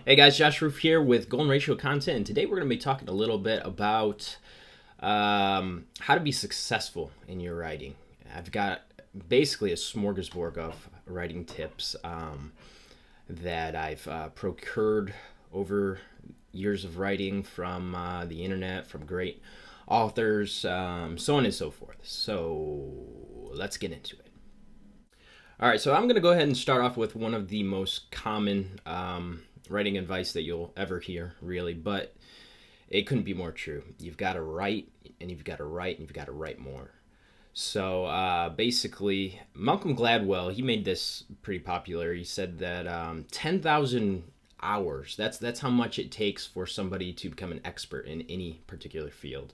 Hey guys, Josh Roof here with Golden Ratio Content, and today we're going to be talking a little bit about how to be successful in your writing. I've got basically a smorgasbord of writing tips that I've procured over years of writing from the internet, from great authors, so on and so forth. So let's get into it. All right, so I'm going to go ahead and start off with one of the most common writing advice that you'll ever hear, really, but it couldn't be more true. You've got to write, and you've got to write, and you've got to write more. So basically, Malcolm Gladwell, he made this pretty popular. He said that 10,000 hours, that's how much it takes for somebody to become an expert in any particular field.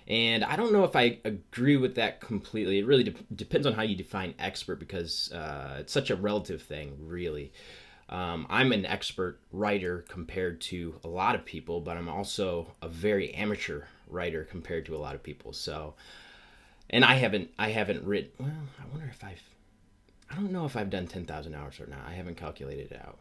And I don't know if I agree with that completely. It really depends on how you define expert, because it's such a relative thing, really. I'm an expert writer compared to a lot of people, but I'm also a very amateur writer compared to a lot of people. So, and I haven't written. Well, I don't know if I've done 10,000 hours or not. I haven't calculated it out.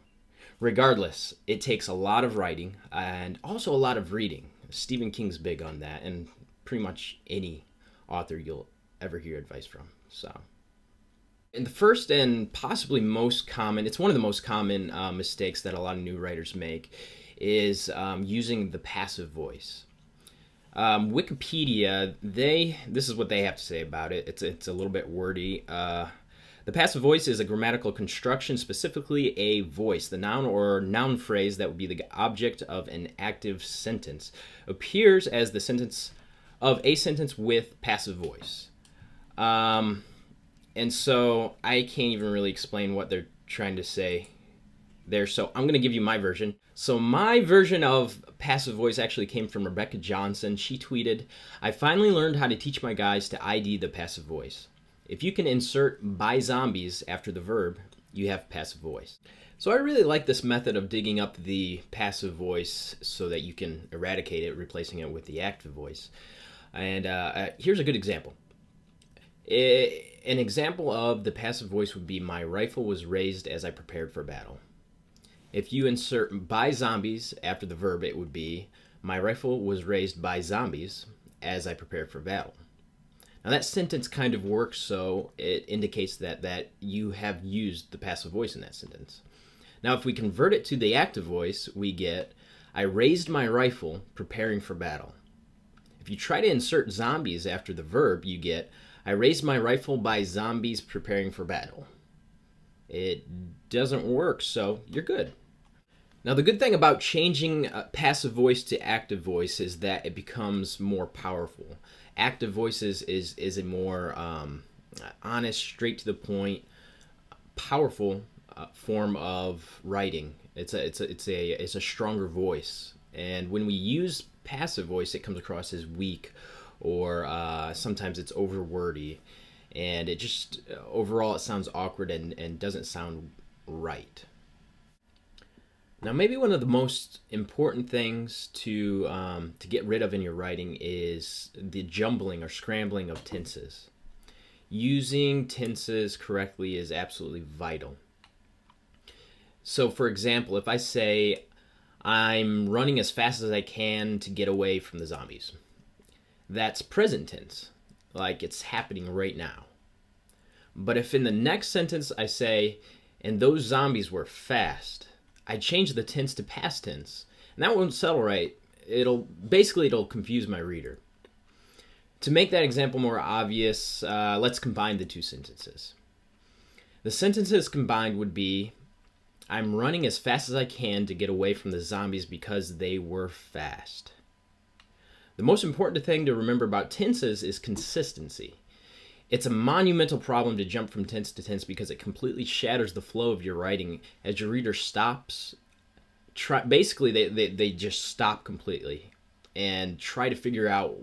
Regardless, it takes a lot of writing and also a lot of reading. Stephen King's big on that, and pretty much any author you'll ever hear advice from. So, and the first and possibly most common, it's one of the most common mistakes that a lot of new writers make, is using the passive voice. Wikipedia, this is what they have to say about it. It's a little bit wordy. The passive voice is a grammatical construction, specifically a voice, the noun or noun phrase that would be the object of an active sentence, appears as the sentence of a sentence with passive voice. And so I can't even really explain what they're trying to say there. So I'm going to give you my version. So my version of passive voice actually came from Rebecca Johnson. She tweeted, "I finally learned how to teach my guys to ID the passive voice. If you can insert by zombies after the verb, you have passive voice." So I really like this method of digging up the passive voice so that you can eradicate it, replacing it with the active voice. And here's a good example. An example of the passive voice would be, "My rifle was raised as I prepared for battle." If you insert by zombies after the verb, it would be, "My rifle was raised by zombies as I prepared for battle." Now that sentence kind of works, so it indicates that you have used the passive voice in that sentence. Now if we convert it to the active voice, we get, "I raised my rifle preparing for battle." If you try to insert zombies after the verb, you get, "I raised my rifle by zombies preparing for battle." It doesn't work, so you're good. Now, the good thing about changing passive voice to active voice is that it becomes more powerful. Active voices is a more honest, straight to the point, powerful form of writing. It's a stronger voice, and when we use passive voice, it comes across as weak, or sometimes it's over wordy, and it just overall it sounds awkward and doesn't sound right. Now, maybe one of the most important things to get rid of in your writing is the jumbling or scrambling of tenses. Using tenses correctly is absolutely vital. So, for example, if I say, "I'm running as fast as I can to get away from the zombies," that's present tense, like it's happening right now. But if in the next sentence I say, "and those zombies were fast," I change the tense to past tense, and that won't settle right. It'll confuse my reader. To make that example more obvious, let's combine the two sentences. The sentences combined would be, "I'm running as fast as I can to get away from the zombies because they were fast." The most important thing to remember about tenses is consistency. It's a monumental problem to jump from tense to tense because it completely shatters the flow of your writing as your reader stops. Basically, they just stop completely and try to figure out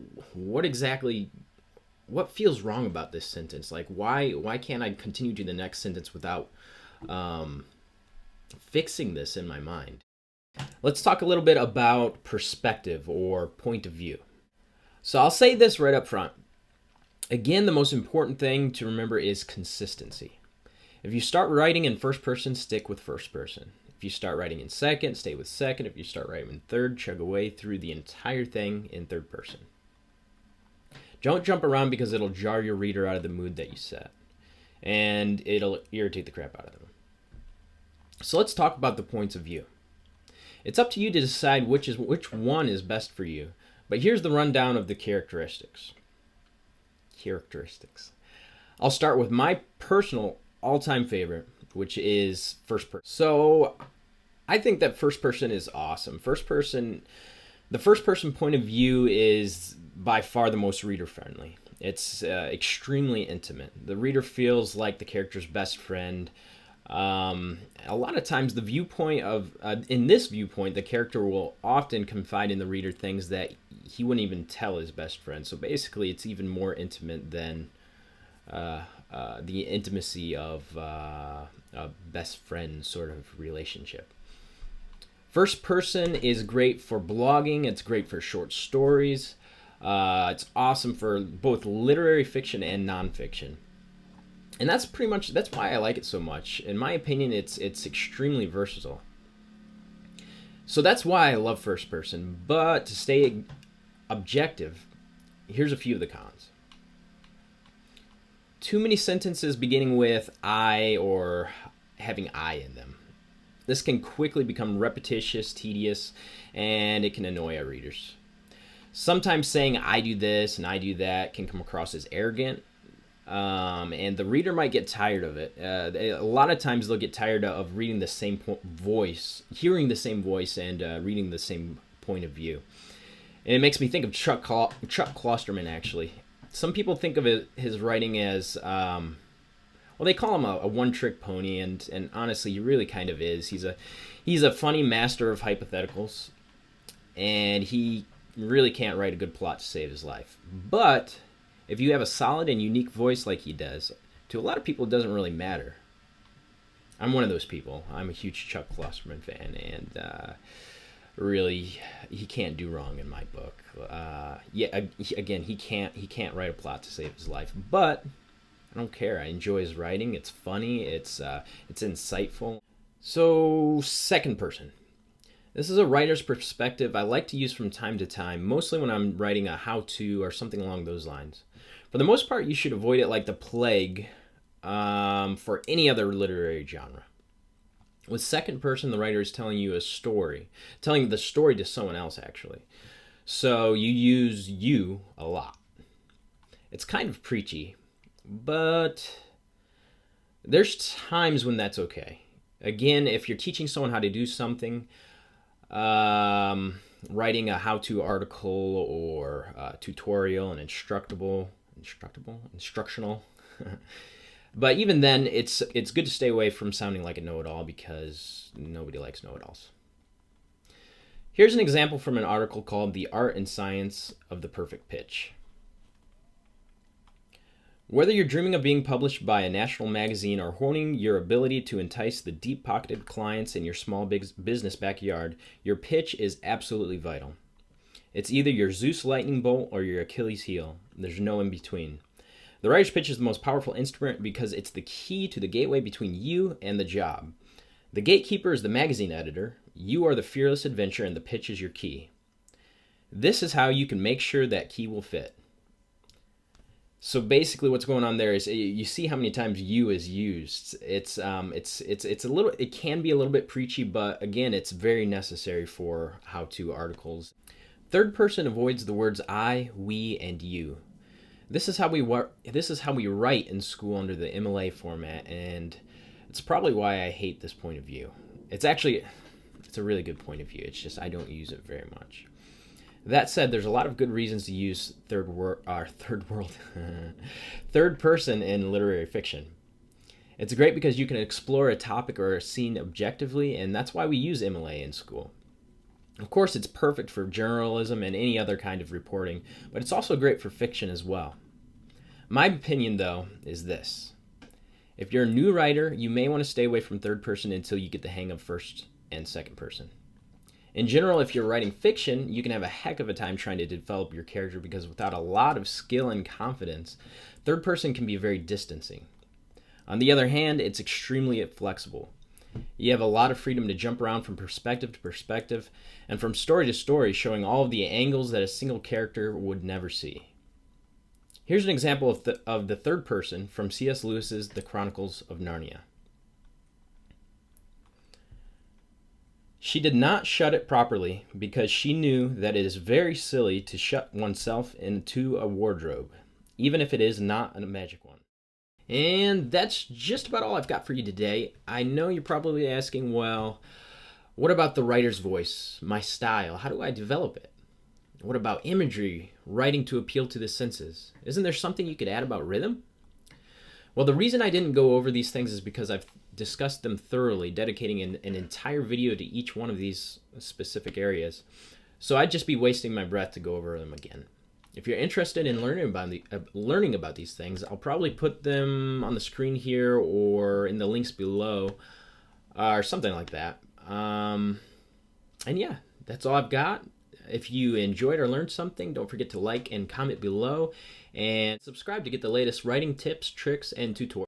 what feels wrong about this sentence. Like, why can't I continue to the next sentence without fixing this in my mind? Let's talk a little bit about perspective or point of view. So I'll say this right up front. Again, the most important thing to remember is consistency. If you start writing in first person, stick with first person. If you start writing in second, stay with second. If you start writing in third, chug away through the entire thing in third person. Don't jump around because it'll jar your reader out of the mood that you set, and it'll irritate the crap out of them. So let's talk about the points of view. It's up to you to decide which one is best for you, but here's the rundown of the characteristics. I'll start with my personal all-time favorite, which is first person. So I think that first person is awesome. The first person point of view is by far the most reader friendly. It's extremely intimate. The reader feels like the character's best friend. A lot of times the viewpoint of, in this viewpoint, the character will often confide in the reader things that he wouldn't even tell his best friend. So basically it's even more intimate than the intimacy of a best friend sort of relationship. First person is great for blogging. It's great for short stories. It's awesome for both literary fiction and nonfiction. And that's why I like it so much. In my opinion, it's extremely versatile. So that's why I love first person. But to stay objective, here's a few of the cons. Too many sentences beginning with I or having I in them. This can quickly become repetitious, tedious, and it can annoy our readers. Sometimes saying I do this and I do that can come across as arrogant, and the reader might get tired of it. A lot of times they'll get tired of reading the same voice, hearing the same voice, and reading the same point of view. And it makes me think of Chuck Klosterman, actually. Some people think of his writing as, well, they call him a one-trick pony, and honestly, he really kind of is. He's a funny master of hypotheticals, and he really can't write a good plot to save his life. But if you have a solid and unique voice like he does, to a lot of people it doesn't really matter. I'm one of those people. I'm a huge Chuck Klosterman fan, and really, he can't do wrong in my book. He can't write a plot to save his life, but I don't care. I enjoy his writing. It's funny. It's insightful. So, second person. This is a writer's perspective I like to use from time to time, mostly when I'm writing a how-to or something along those lines. For the most part, you should avoid it like the plague for any other literary genre. With second person, the writer is telling you a story, telling the story to someone else, actually. So you use you a lot. It's kind of preachy, but there's times when that's okay. Again, if you're teaching someone how to do something, writing a how-to article or a tutorial, an instructional. But even then, it's good to stay away from sounding like a know-it-all because nobody likes know-it-alls. Here's an example from an article called The Art and Science of the Perfect Pitch. Whether you're dreaming of being published by a national magazine or honing your ability to entice the deep-pocketed clients in your small business backyard, your pitch is absolutely vital. It's either your Zeus lightning bolt or your Achilles heel. There's no in between. The writer's pitch is the most powerful instrument because it's the key to the gateway between you and the job. The gatekeeper is the magazine editor, you are the fearless adventurer, and the pitch is your key. This is how you can make sure that key will fit. So basically what's going on there is you see how many times you is used. It's a little, it can be a little bit preachy, but again, it's very necessary for how-to articles. Third person avoids the words I, we, and you. This is how we write in school under the MLA format, and it's probably why I hate this point of view. It's a really good point of view. It's just I don't use it very much. That said, there's a lot of good reasons to use third person in literary fiction. It's great because you can explore a topic or a scene objectively, and that's why we use MLA in school. Of course, it's perfect for journalism and any other kind of reporting, but it's also great for fiction as well. My opinion, though, is this. If you're a new writer, you may want to stay away from third person until you get the hang of first and second person. In general, if you're writing fiction, you can have a heck of a time trying to develop your character because without a lot of skill and confidence, third person can be very distancing. On the other hand, it's extremely flexible. You have a lot of freedom to jump around from perspective to perspective and from story to story, showing all of the angles that a single character would never see. Here's an example of the third person from C.S. Lewis's The Chronicles of Narnia. She did not shut it properly because she knew that it is very silly to shut oneself into a wardrobe, even if it is not a magic one. And that's just about all I've got for you today. I know you're probably asking, well, what about the writer's voice, my style? How do I develop it? What about imagery, writing to appeal to the senses? Isn't there something you could add about rhythm? Well, the reason I didn't go over these things is because I've discussed them thoroughly, dedicating an entire video to each one of these specific areas. So I'd just be wasting my breath to go over them again. If you're interested in learning about these things, I'll probably put them on the screen here or in the links below, or something like that. And yeah, that's all I've got. If you enjoyed or learned something, don't forget to like and comment below, and subscribe to get the latest writing tips, tricks, and tutorials.